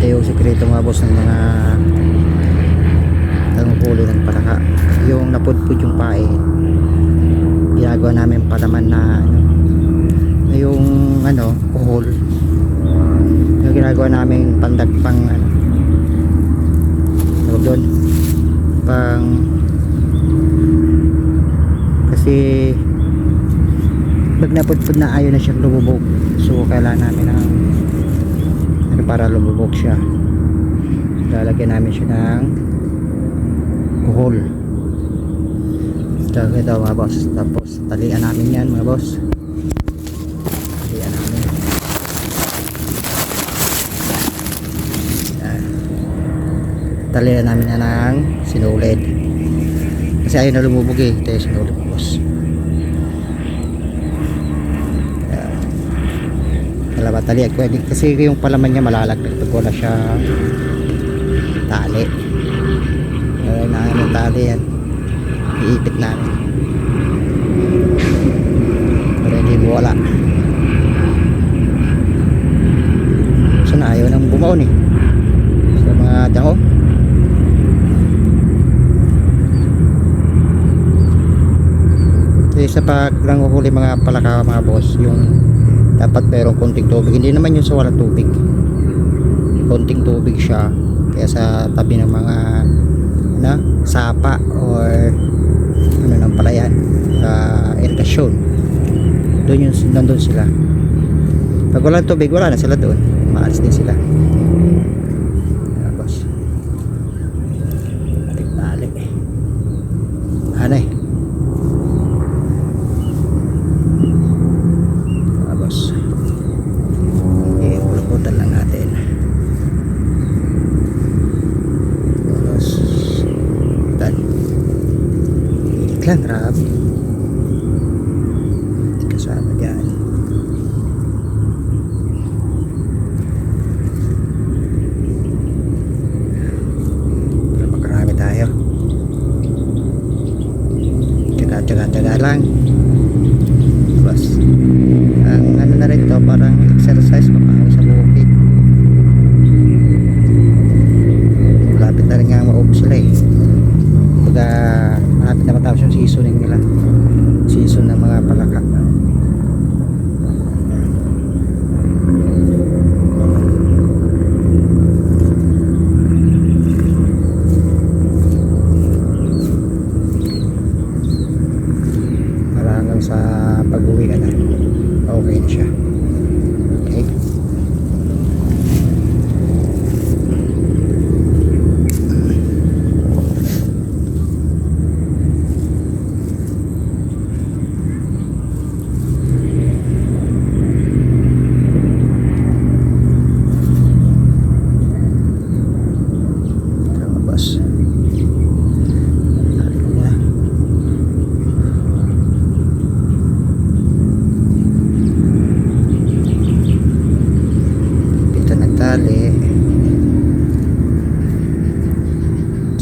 yung sikreto mga boss ng mga nanguhuli ng palaka. Yung napudpud yung pae, ginagawa namin palaman na yung kuhol, yung ginagawa namin pandagpang doon pang, kasi pag napudpud na ayaw na siyang lumubog, so kailangan namin ng para lumubog siya. Lalagyan namin siya ng kuhol. Ito mga boss, tapos talian namin yan mga boss, talian namin yan. Talian namin yan ng sinulid kasi ayaw na lumubog eh. Ito yung sinulid boss. Talian ko kasi yung palaman niya malalaglag pag wala siya tali. Tali yan, iipit namin para hindi wala. So na ayaw nang bumaon eh sa mga dako. So sa pag nanguhuli mga palaka mga boss, yung dapat merong konting tubig, hindi naman yung sa walang tubig, konting tubig siya. Kaya sa tabi ng mga sapa or ng palayan sa irrigasyon, doon yung nandun sila. Pag walang tubig, wala na sila doon, maalis din sila. Tapos balik anay tapos pulutan lang natin. Lang grabe, kasama dyan. Para makarami tayo, tsaga lang bas. Ang na rin to, parang exercise mapahal sa bukid. Malapit na rin nga maubos sila eh. Pagka malapit na matapos yung seasoning nila, season ng mga palaka. Hanggang sa pag-uwi ka na, okay na siya. Okay.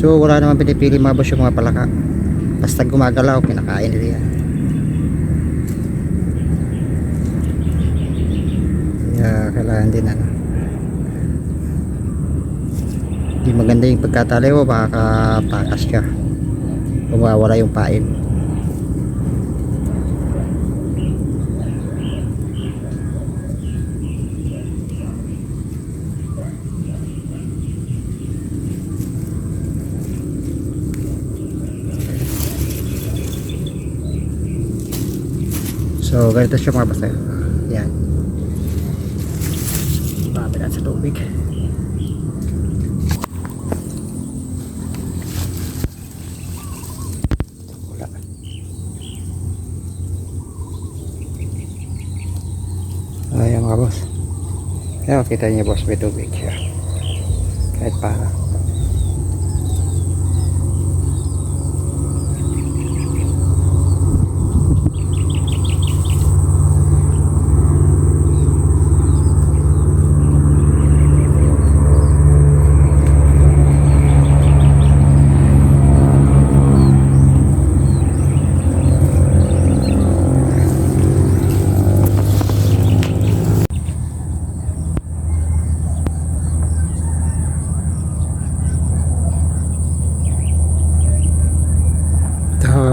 So wala naman pinipili mga boss yung mga palaka, basta gumagalaw kinakain nila yan. Kaya kailangan din hindi maganda yung pagkatali mo, baka takas ka, mawawala yung pain. So ganito siya mga basta. Yan, babalik sa tubig. Wala. Ayan mga boss, ayan, kita niyo boss, may tubig siya kahit para.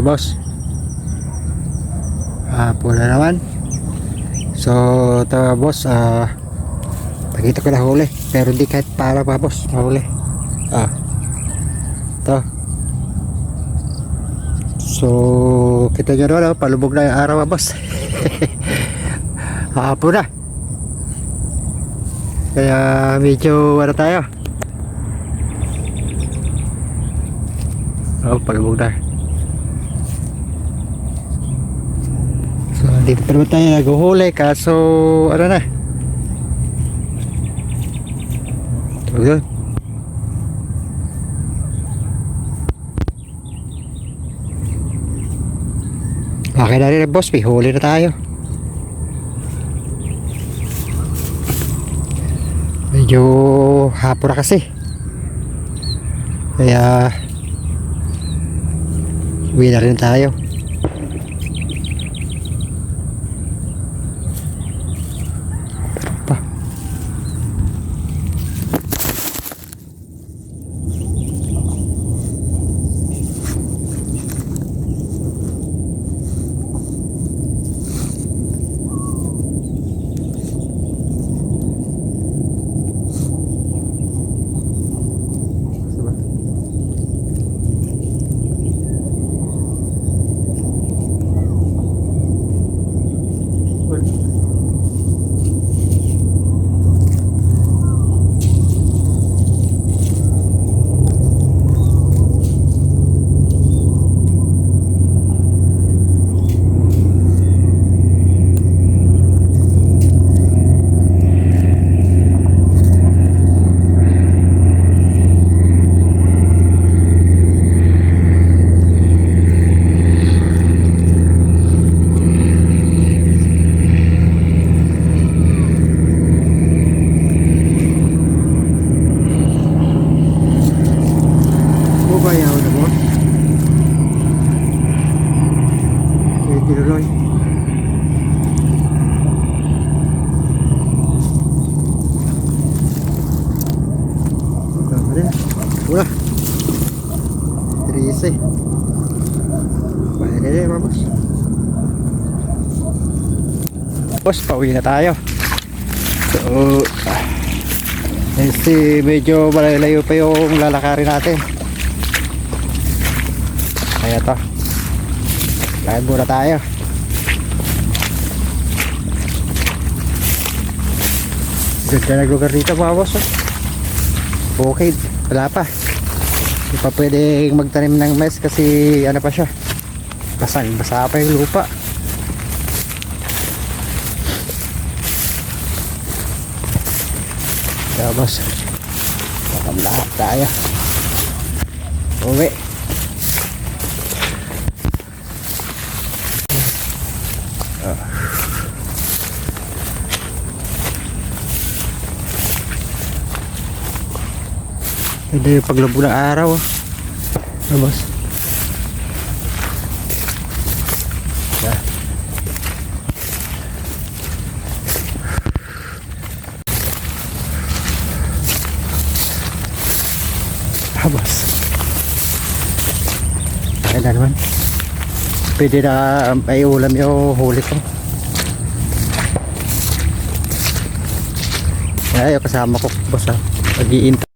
boss. Pula naman. So ito boss, pakita ko na huli. Pero di kahit para pa boss, huli. Ito. So kita nyo naman, palubog na yung araw boss. Hapon na. Kaya medyo ano tayo. Palubog na. So dito pa naman tayo naghuhuli. Kaso ano na, tawag doon, okay na rin boss, may huli na tayo. Medyo hapon na kasi, kaya uwi na rin tayo. Pa. Bayaw na mo. Tinuloy. Kamera. Wala. 13. Bayan na rin, boss. Boss, pauwi na tayo. So, medyo malayo pa yung lalakarin natin. Kaya to, lakad muna tayo. Ganda na lugar dito mga boss. Okay, wala pa. Hindi pa pwedeng magtanim ng mais kasi ano pa siya, basa pa yung lupa. Kaya boss, lahat tayo uwi. Hindi yung paglabo ng araw. Boss. Yeah. Boss. Kaya na naman. Pwede na may ulam yung huli ko. Kaya yung kasama ko boss, mag-iintay.